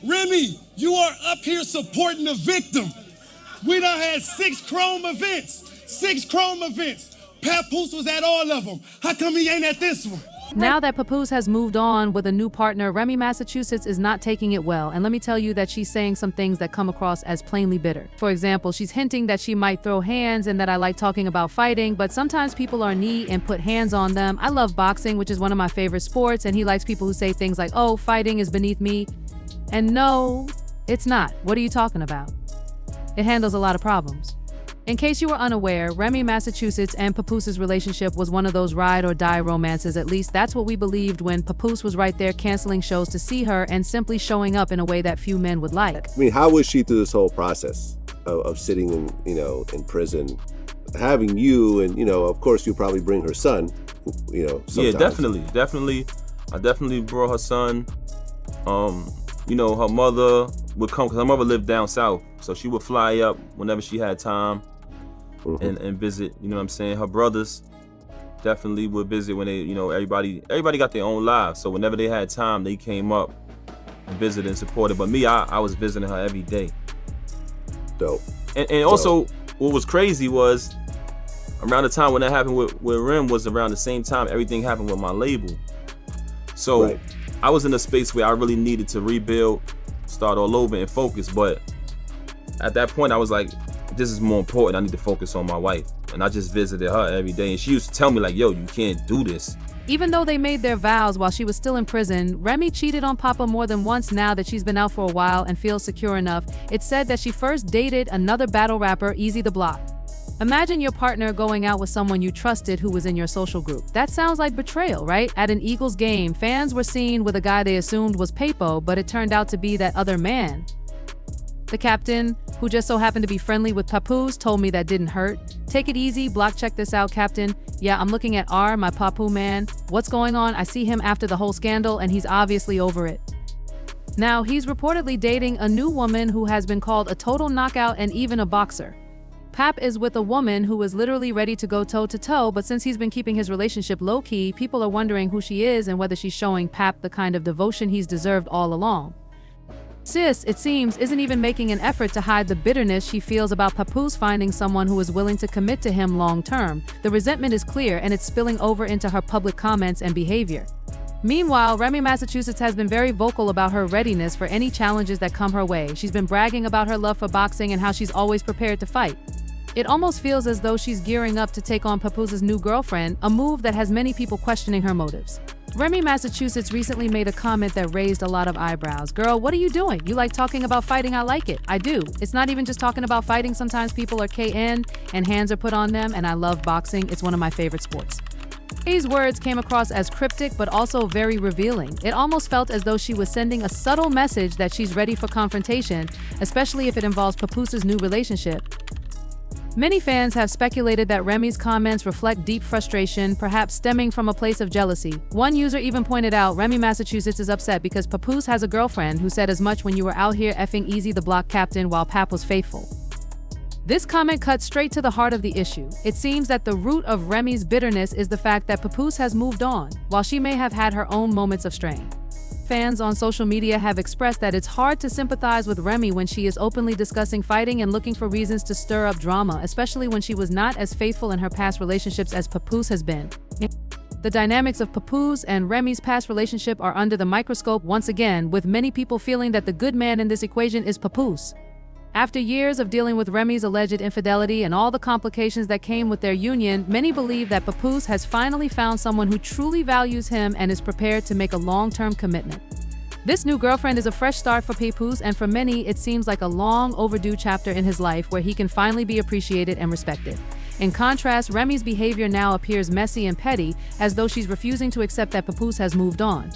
Remy, you are up here supporting the victim. We done had 6 Chrome events. 6 Chrome events. Papoose was at all of them. How come he ain't at this one? Now that Papoose has moved on with a new partner, Remy Massachusetts is not taking it well, and let me tell you that she's saying some things that come across as plainly bitter. For example, she's hinting that she might throw hands and that I like talking about fighting, but sometimes people are neat and put hands on them. I love boxing, which is one of my favorite sports, and he likes people who say things like, oh, fighting is beneath me. And no, it's not. What are you talking about? It handles a lot of problems. In case you were unaware, Remy Massachusetts and Papoose's relationship was one of those ride-or-die romances. At least that's what we believed when Papoose was right there canceling shows to see her and simply showing up in a way that few men would like. I mean, how was she through this whole process of sitting in, in prison, having you, and, of course, you probably bring her son, sometimes. Yeah, definitely. I definitely brought her son. Her mother would come, because her mother lived down south, so she would fly up whenever she had time. And visit, you know what I'm saying? Her brothers definitely would visit when they, everybody got their own lives. So whenever they had time, they came up and visited and supported. But me, I was visiting her every day. Dope. And also, what was crazy was, around the time when that happened with Rem was around the same time everything happened with my label. So right. I was in a space where I really needed to rebuild, start all over and focus. But at that point, I was like, this is more important. I need to focus on my wife. And I just visited her every day. And she used to tell me like, yo, you can't do this. Even though they made their vows while she was still in prison, Remy cheated on Papa more than once now that she's been out for a while and feels secure enough. It's said that she first dated another battle rapper, Easy the Block. Imagine your partner going out with someone you trusted who was in your social group. That sounds like betrayal, right? At an Eagles game, fans were seen with a guy they assumed was Papo, but it turned out to be that other man. The captain, who just so happened to be friendly with Papoose, told me that didn't hurt. Take it easy, block check this out, Captain. Yeah, I'm looking at R, my Papu man. What's going on? I see him after the whole scandal, and he's obviously over it. Now, he's reportedly dating a new woman who has been called a total knockout and even a boxer. Pap is with a woman who is literally ready to go toe-to-toe, but since he's been keeping his relationship low-key, people are wondering who she is and whether she's showing Pap the kind of devotion he's deserved all along. Sis, it seems, isn't even making an effort to hide the bitterness she feels about Papoose finding someone who is willing to commit to him long-term. The resentment is clear, and it's spilling over into her public comments and behavior. Meanwhile, Remy Massachusetts has been very vocal about her readiness for any challenges that come her way. She's been bragging about her love for boxing and how she's always prepared to fight. It almost feels as though she's gearing up to take on Papoose's new girlfriend, a move that has many people questioning her motives. Remy Massachusetts recently made a comment that raised a lot of eyebrows. Girl, what are you doing? You like talking about fighting? I like it. I do. It's not even just talking about fighting. Sometimes people are KN and hands are put on them, and I love boxing. It's one of my favorite sports. These words came across as cryptic but also very revealing. It almost felt as though she was sending a subtle message that she's ready for confrontation, especially if it involves Papoose's new relationship. Many fans have speculated that Remy's comments reflect deep frustration, perhaps stemming from a place of jealousy. One user even pointed out Remy Massachusetts is upset because Papoose has a girlfriend who said as much when you were out here effing Easy the Block captain while Pap was faithful. This comment cuts straight to the heart of the issue. It seems that the root of Remy's bitterness is the fact that Papoose has moved on, while she may have had her own moments of strain. Fans on social media have expressed that it's hard to sympathize with Remy when she is openly discussing fighting and looking for reasons to stir up drama, especially when she was not as faithful in her past relationships as Papoose has been. The dynamics of Papoose and Remy's past relationship are under the microscope once again, with many people feeling that the good man in this equation is Papoose. After years of dealing with Remy's alleged infidelity and all the complications that came with their union, many believe that Papoose has finally found someone who truly values him and is prepared to make a long-term commitment. This new girlfriend is a fresh start for Papoose, and for many, it seems like a long overdue chapter in his life where he can finally be appreciated and respected. In contrast, Remy's behavior now appears messy and petty, as though she's refusing to accept that Papoose has moved on.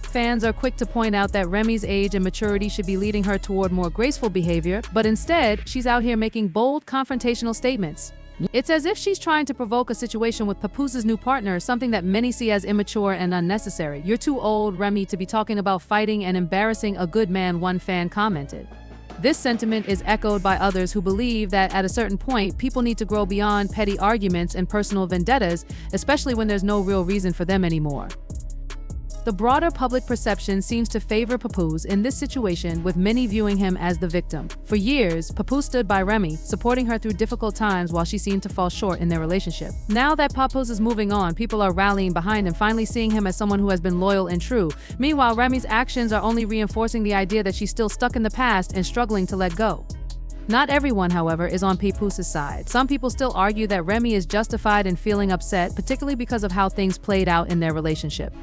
Fans are quick to point out that Remy's age and maturity should be leading her toward more graceful behavior, but instead, she's out here making bold, confrontational statements. It's as if she's trying to provoke a situation with Papoose's new partner, something that many see as immature and unnecessary. "You're too old, Remy, to be talking about fighting and embarrassing a good man," one fan commented. This sentiment is echoed by others who believe that at a certain point, people need to grow beyond petty arguments and personal vendettas, especially when there's no real reason for them anymore. The broader public perception seems to favor Papoose in this situation, with many viewing him as the victim. For years, Papoose stood by Remy, supporting her through difficult times while she seemed to fall short in their relationship. Now that Papoose is moving on, people are rallying behind him, finally seeing him as someone who has been loyal and true. Meanwhile, Remy's actions are only reinforcing the idea that she's still stuck in the past and struggling to let go. Not everyone, however, is on Papoose's side. Some people still argue that Remy is justified in feeling upset, particularly because of how things played out in their relationship.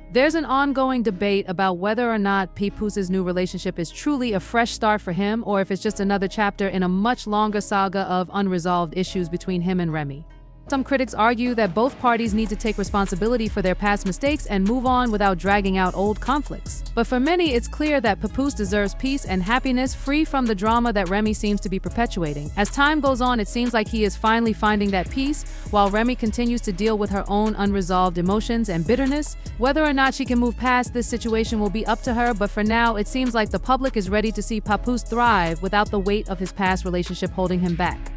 There's an ongoing debate about whether or not Papoose's new relationship is truly a fresh start for him, or if it's just another chapter in a much longer saga of unresolved issues between him and Remy. Some critics argue that both parties need to take responsibility for their past mistakes and move on without dragging out old conflicts. But for many, it's clear that Papoose deserves peace and happiness, free from the drama that Remy seems to be perpetuating. As time goes on, it seems like he is finally finding that peace, while Remy continues to deal with her own unresolved emotions and bitterness. Whether or not she can move past this situation will be up to her, but for now, it seems like the public is ready to see Papoose thrive without the weight of his past relationship holding him back.